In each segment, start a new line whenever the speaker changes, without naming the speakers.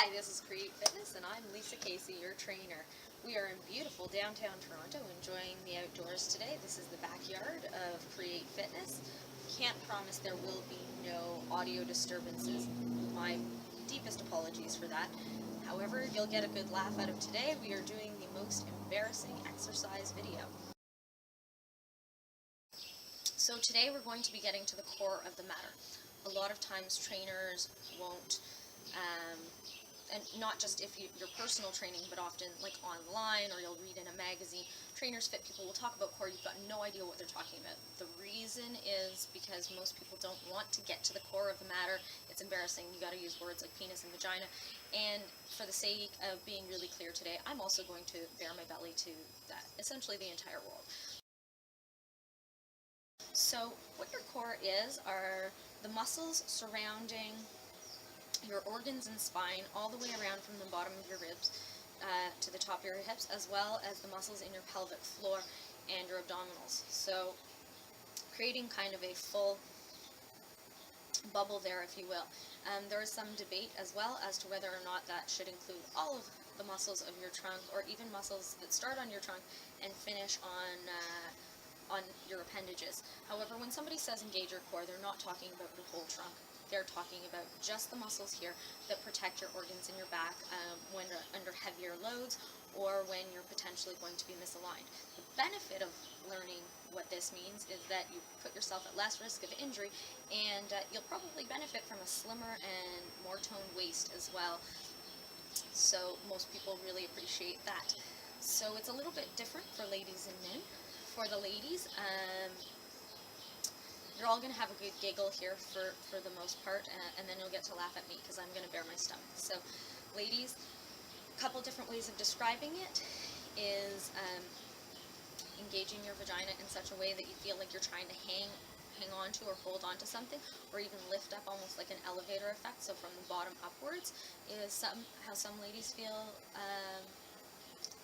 Hi, this is Create Fitness, and I'm Lisa Casey, your trainer. We are in beautiful downtown Toronto, enjoying the outdoors today. This is the backyard of Create Fitness. Can't promise there will be no audio disturbances. My deepest apologies for that. However, you'll get a good laugh out of today. We are doing the most embarrassing exercise video. So today we're going to be getting to the core of the matter. A lot of times trainers won't and not just if you're personal training, but often like online or you'll read in a magazine, trainers, fit people will talk about core, you've got no idea what they're talking about. The reason is because most people don't want to get to the core of the matter. It's embarrassing. You got to use words like penis and vagina. And for the sake of being really clear today, I'm also going to bare my belly to that, essentially the entire world. So what your core is are the muscles surrounding your organs and spine all the way around from the bottom of your ribs to the top of your hips, as well as the muscles in your pelvic floor and your abdominals. So creating kind of a full bubble there, if you will. There is some debate as well as to whether or not that should include all of the muscles of your trunk, or even muscles that start on your trunk and finish on your appendages. However, when somebody says engage your core, they're not talking about your whole trunk. They're talking about just the muscles here that protect your organs in your back when you're under heavier loads or when you're potentially going to be misaligned. The benefit of learning what this means is that you put yourself at less risk of injury, and you'll probably benefit from a slimmer and more toned waist as well. So most people really appreciate that. So it's a little bit different for ladies and men. For the ladies, you're all going to have a good giggle here for the most part, and then you'll get to laugh at me because I'm going to bare my stomach. So, ladies, a couple different ways of describing it is engaging your vagina in such a way that you feel like you're trying to hang on to or hold on to something, or even lift up almost like an elevator effect, so from the bottom upwards, is how some ladies feel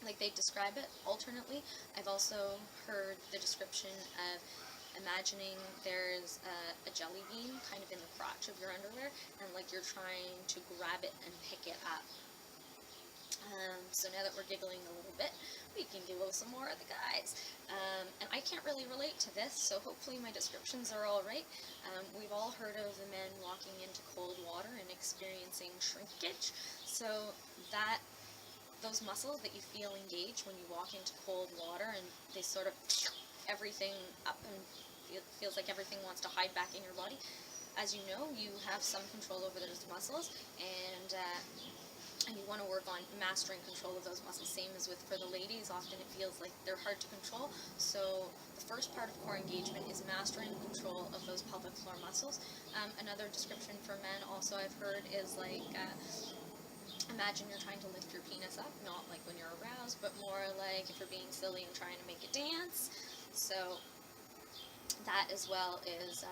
like they describe it. Alternately, I've also heard the description of imagining there's a jelly bean kind of in the crotch of your underwear, and like you're trying to grab it and pick it up. So now that we're giggling a little bit, we can giggle some more at the guys. And I can't really relate to this, so hopefully my descriptions are all right. We've all heard of the men walking into cold water and experiencing shrinkage. So those muscles that you feel engage when you walk into cold water, and they sort of everything up, and it feels like everything wants to hide back in your body. As you know, you have some control over those muscles, and you want to work on mastering control of those muscles. Same as for the ladies, often it feels like they're hard to control. So the first part of core engagement is mastering control of those pelvic floor muscles. Another description for men also I've heard is like imagine you're trying to lift your penis up, not like when you're aroused, but more like if you're being silly and trying to make it dance. So that as well is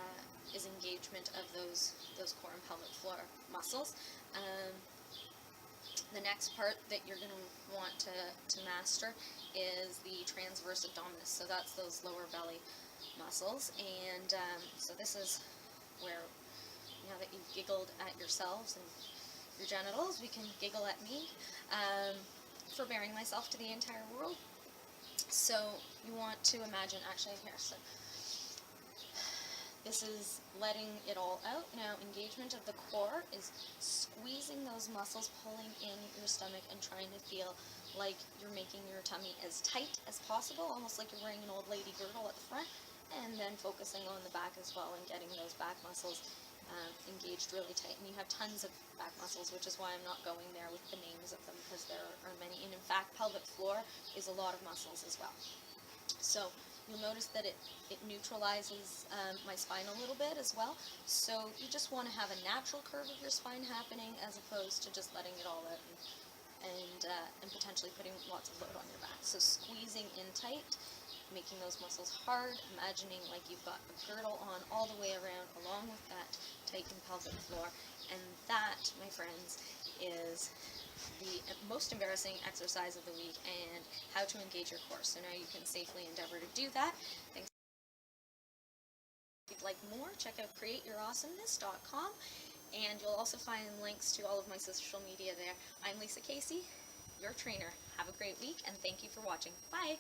engagement of those core and pelvic floor muscles. The next part that you're going to want to master is the transverse abdominis. So that's those lower belly muscles, and so this is where, now that you've giggled at yourselves and your genitals, we can giggle at me for bearing myself to the entire world. So you want to imagine, actually here, so this is letting it all out. Now, engagement of the core is squeezing those muscles, pulling in your stomach, and trying to feel like you're making your tummy as tight as possible, almost like you're wearing an old lady girdle at the front, and then focusing on the back as well and getting those back muscles engaged really tight. And you have tons of back muscles, which is why I'm not going there with the names of them, because there are many. And in fact, pelvic floor is a lot of muscles as well. So you'll notice that it neutralizes my spine a little bit as well. So you just want to have a natural curve of your spine happening, as opposed to just letting it all out and potentially putting lots of load on your back. So squeezing in tight, making those muscles hard, imagining like you've got a girdle on all the way around along with that tightened pelvic floor. And that, my friends, is the most embarrassing exercise of the week and how to engage your core. So now you can safely endeavor to do that. Thanks. If you'd like more, check out createyouраwesomeness.com, and you'll also find links to all of my social media there. I'm Lisa Casey, your trainer. Have a great week, and thank you for watching. Bye!